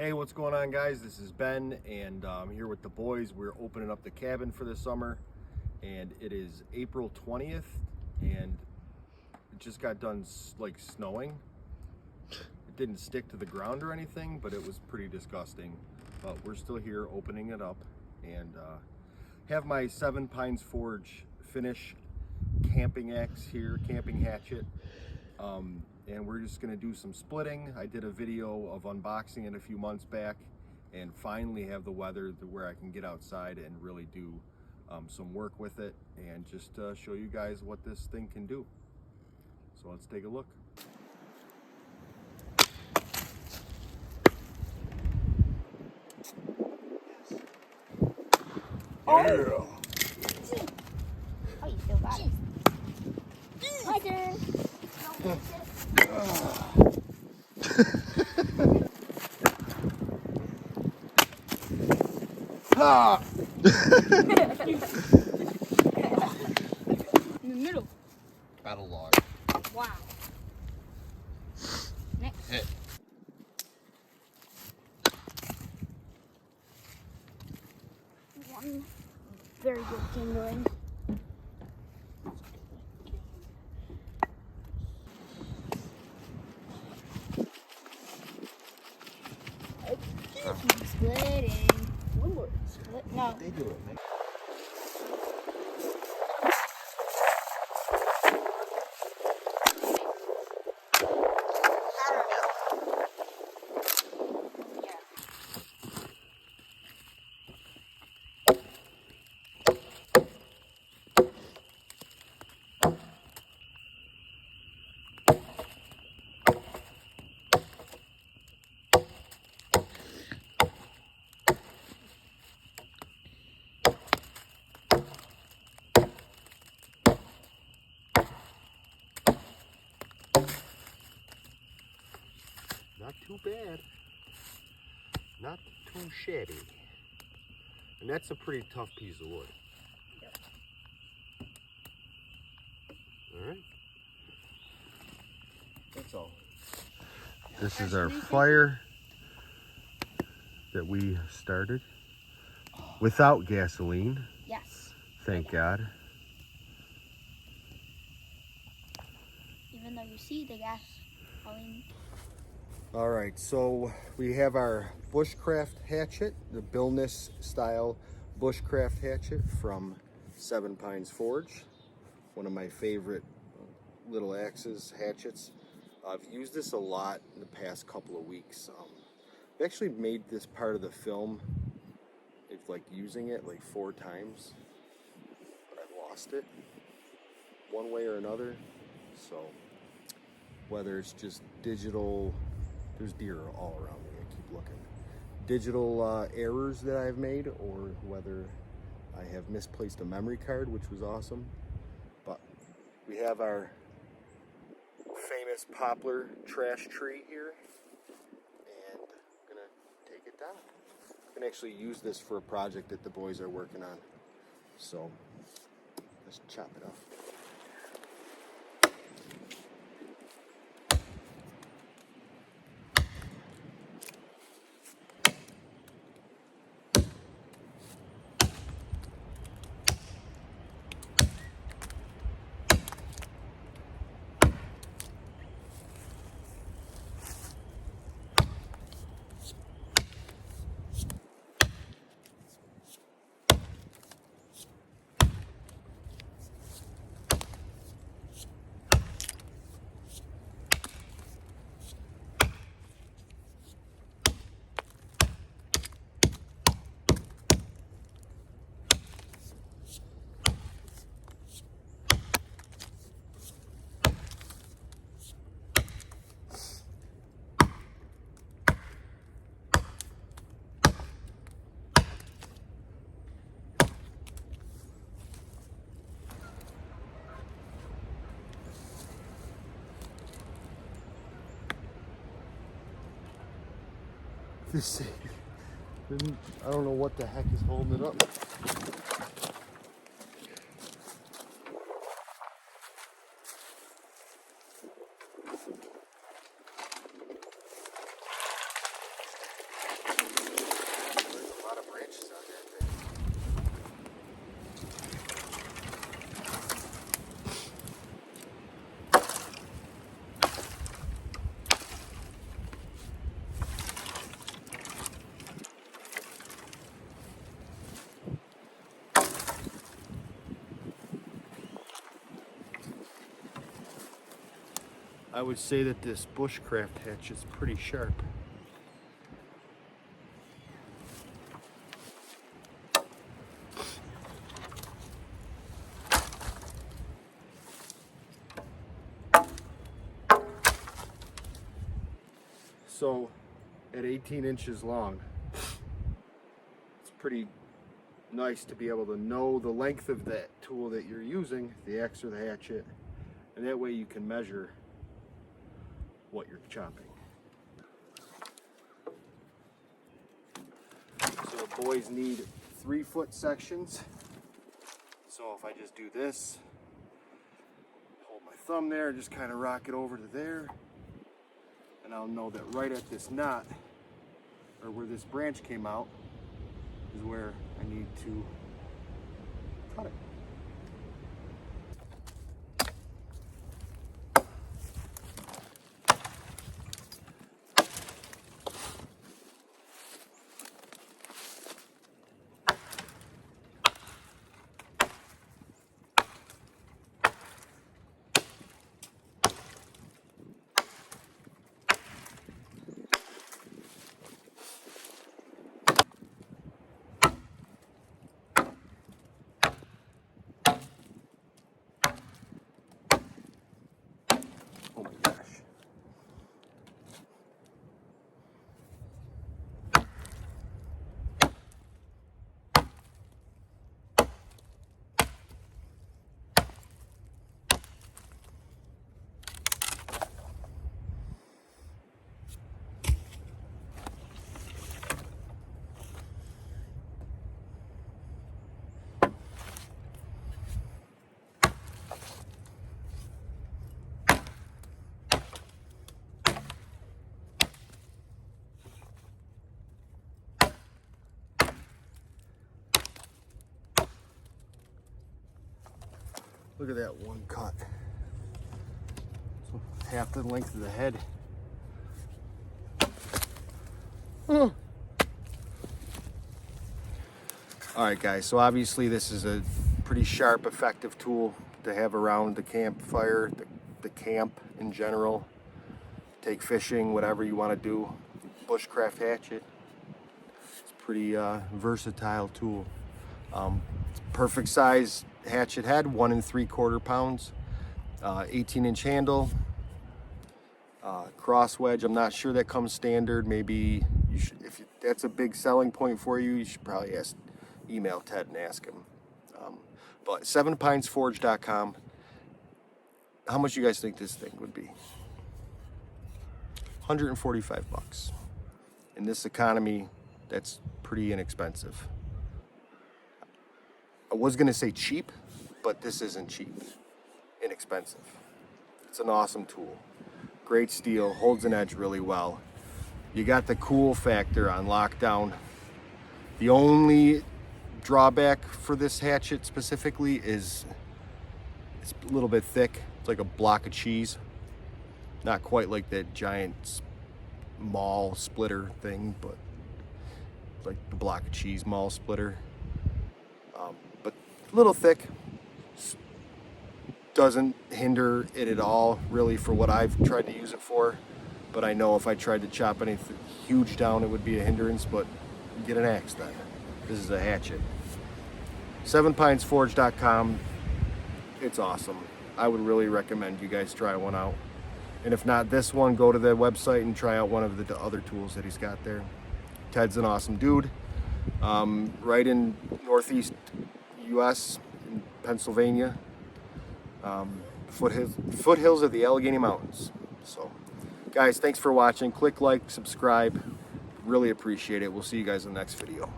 Hey, what's going on, guys? This is Ben, and I'm here with the boys. We're opening up the cabin for the summer, and it is April 20th, and it just got done like snowing. It didn't stick to the ground or anything, but it was pretty disgusting. But we're still here opening it up, and have my Seven Pines Forge finish camping axe here, camping hatchet. And we're just gonna do some splitting. I did a video of unboxing it a few months back, and finally have the weather to where I can get outside and really do some work with it, and just show you guys what this thing can do. So let's take a look. Oh, you still got it. My turn. Ah! In the middle. Battle log. Wow. Next. Hit. One very good tingling. Splitting. One more. Split. No. They do it, man. Not too bad. Not too shabby. And that's a pretty tough piece of wood. Yep. Alright. That's all. This is our fire that we started without gasoline. Yes. Thank God. Even though you see the gas falling. All right, so we have our Bushcraft Hatchet, the Billness style Bushcraft Hatchet from Seven Pines Forge. One of my favorite little axes, hatchets. I've used this a lot in the past couple of weeks. I actually made this part of the film, it's like using it like 4 times, but I lost it one way or another. So whether it's just digital, there's deer all around me, I keep looking. Digital errors that I've made, or whether I have misplaced a memory card, which was awesome. But we have our famous poplar trash tree here, and I'm gonna take it down. I'm gonna actually use this for a project that the boys are working on. So let's chop it off. This, I don't know what the heck is holding it up. I would say that this Bushcraft hatchet is pretty sharp. So at 18 inches long, it's pretty nice to be able to know the length of that tool that you're using, the axe or the hatchet, and that way you can measure what you're chopping. So the boys need 3-foot sections. So if I just do this, hold my thumb there, just kind of rock it over to there, and I'll know that right at this knot, or where this branch came out, is where I need to cut it. Oh my gosh. Look at that one cut. So half the length of the head. Oh. All right, guys, so obviously this is a pretty sharp, effective tool to have around the campfire, the camp in general. Take fishing, whatever you want to do. Bushcraft hatchet. It's a pretty versatile tool. Perfect size hatchet head, 1 3/4 pounds, 18-inch handle, cross wedge. I'm not sure that comes standard. Maybe you should, if that's a big selling point for you, you should probably email Ted and ask him. But 7pinesforge.com. How much you guys think this thing would be? $145. In this economy, that's pretty inexpensive. I was gonna say cheap, but this isn't cheap. Inexpensive. It's an awesome tool. Great steel, holds an edge really well. You got the cool factor on lockdown. The only drawback for this hatchet specifically is it's a little bit thick. It's like a block of cheese. Not quite like that giant maul splitter thing, but it's like the block of cheese maul splitter. But a little thick. Doesn't hinder it at all, really, for what I've tried to use it for. But I know if I tried to chop anything huge down, it would be a hindrance. But get an axe then. This is a hatchet. 7pinesforge.com. It's awesome. I would really recommend you guys try one out. And if not this one, go to the website and try out one of the other tools that he's got there. Ted's an awesome dude. Right in northeast U.S., in Pennsylvania. Foothills of the Allegheny Mountains. So, guys, thanks for watching. Click like, subscribe. Really appreciate it. We'll see you guys in the next video.